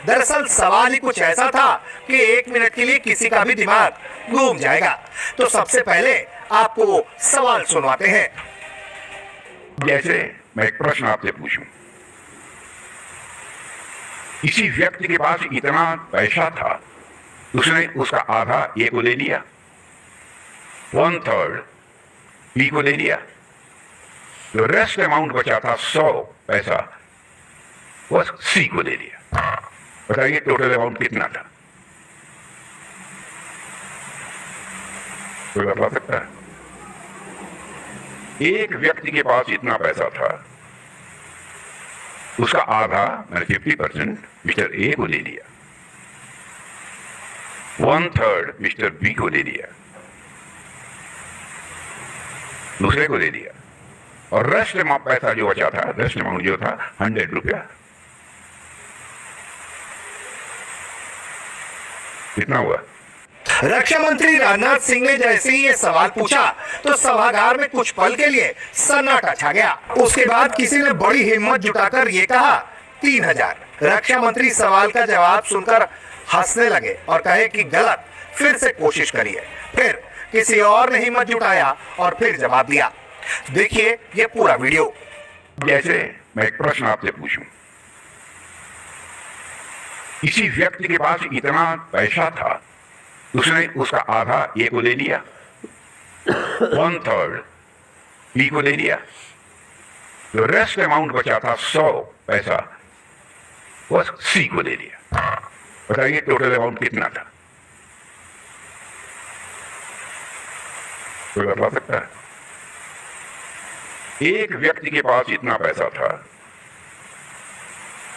दरअसल सवाल ही कुछ ऐसा था कि 1 मिनट के लिए किसी का भी दिमाग घूम जाएगा। तो सबसे पहले आपको वो सवाल सुनवाते हैं। जैसे मैं एक प्रश्न आपसे पूछूं, किसी व्यक्ति के पास इतना पैसा था, उसने उसका आधा ए को ले लिया, 1/3 बी को ले लिया, जो रेस्ट अमाउंट बचा था 100 पैसा वो सी को ले लिया। बताइए टोटल अमाउंट कितना था? कोई बता सकता है? एक व्यक्ति के पास इतना पैसा था, उसका आधा मैंने 50% मिस्टर ए को ले लिया, 1/3 मिस्टर बी को ले लिया, दूसरे को ले लिया, और रेस्ट अमाउंट पैसा जो बचा था, रेस्ट अमाउंट जो था 100 रुपया, कितना हुआ? रक्षा मंत्री राजनाथ सिंह ने जैसे ही ये सवाल पूछा तो सभागार में कुछ पल के लिए सन्नाटा छा गया। उसके बाद किसी ने बड़ी हिम्मत जुटाकर ये कहा 3000। रक्षा मंत्री सवाल का जवाब सुनकर हंसने लगे और कहे कि गलत, फिर से कोशिश करिए। फिर किसी और ने हिम्मत जुटाया और फिर जवाब दिया। देखिए ये पूरा वीडियो। जैसे मैं एक प्रश्न आपसे पूछूं, किसी व्यक्ति के पास इतना पैसा था, उसने उसका आधा ए को ले लिया, 1/3 बी को ले लिया, जो रेस्ट अमाउंट बचा था 100 पैसा वो सी को ले लिया। बताइए टोटल अमाउंट कितना था? कोई बता सकता है? एक व्यक्ति के पास इतना पैसा था,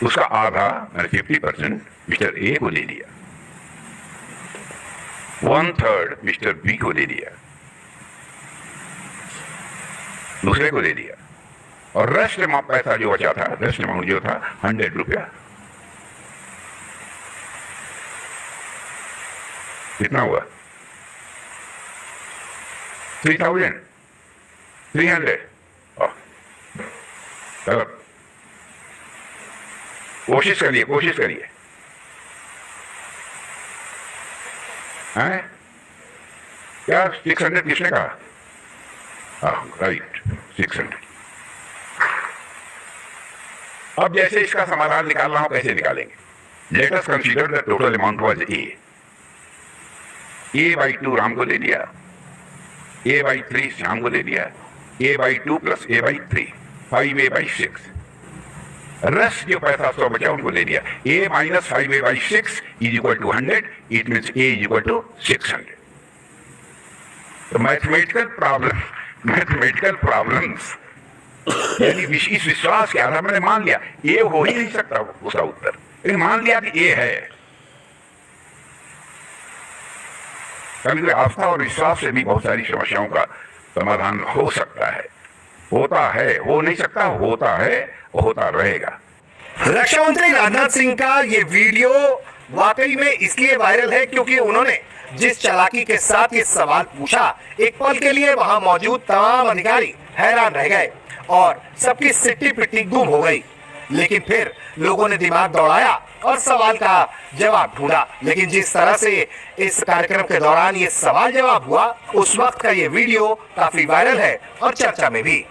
उसका आधा मैंने 50% मिस्टर ए को ले लिया, 1/3 मिस्टर बी को ले लिया, दूसरे को ले लिया, और रेस्ट अमाउंट पैसा जो बचा था, रेस्ट अमाउंट जो था 100 रुपया, कितना हुआ? 3,300। चलो कोशिश करिए, कोशिश करिए। हैं? क्या 600 किसने कहा? राइट, 600। अब जैसे इसका समाधान निकालना हो, कैसे निकालेंगे? Let us consider the total amount was a/2 Ram को ले लिया, a/3 श्याम को ले लिया, a/2 plus a/3 5a/6। Rest जो पैसा 100 बचा उनको ले लिया, a minus 5a/6 is equal to 100, it means a is equal to 600। तो मैथमेटिकल प्रॉब्लम्स यानी इस विश्वास के आधार मैंने मान लिया ए हो ही नहीं सकता उसका उत्तर, लेकिन मान लिया कि ए है। कभी आस्था और विश्वास से भी बहुत सारी समस्याओं का समाधान हो सकता है, होता है, हो नहीं सकता, होता है, होता रहेगा। रक्षा मंत्री राजनाथ सिंह का ये वीडियो वाकई में इसलिए वायरल है क्योंकि उन्होंने जिस चालाकी के साथ ये सवाल पूछा, एक पल के लिए वहां मौजूद तमाम अधिकारी हैरान रह गए और सबकी सिट्टी पिट्टी गुम हो गई। लेकिन फिर लोगों ने दिमाग दौड़ाया और सवाल का जवाब ढूंढा। लेकिन जिस तरह से इस कार्यक्रम के दौरान ये सवाल जवाब हुआ, उस वक्त का ये वीडियो काफी वायरल है और चर्चा में भी।